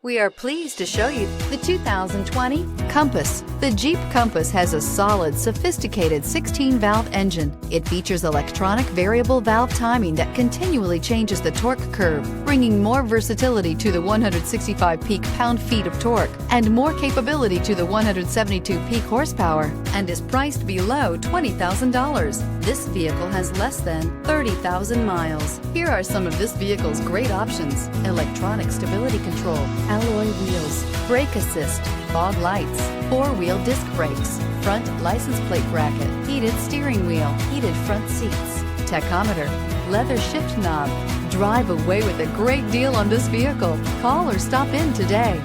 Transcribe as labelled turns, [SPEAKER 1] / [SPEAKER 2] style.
[SPEAKER 1] We are pleased to show you the 2020 Compass. The Jeep Compass has a solid, sophisticated 16-valve engine. It features electronic variable valve timing that continually changes the torque curve, bringing more versatility to the 165 peak pound-feet of torque and more capability to the 172 peak horsepower, and is priced below $20,000. This vehicle has less than 30,000 miles. Here are some of this vehicle's great options: electronic stability control, alloy wheels, brake assist, fog lights, four-wheel disc brakes, front license plate bracket, heated steering wheel, heated front seats, tachometer, leather shift knob. Drive away with a great deal on this vehicle. Call or stop in today.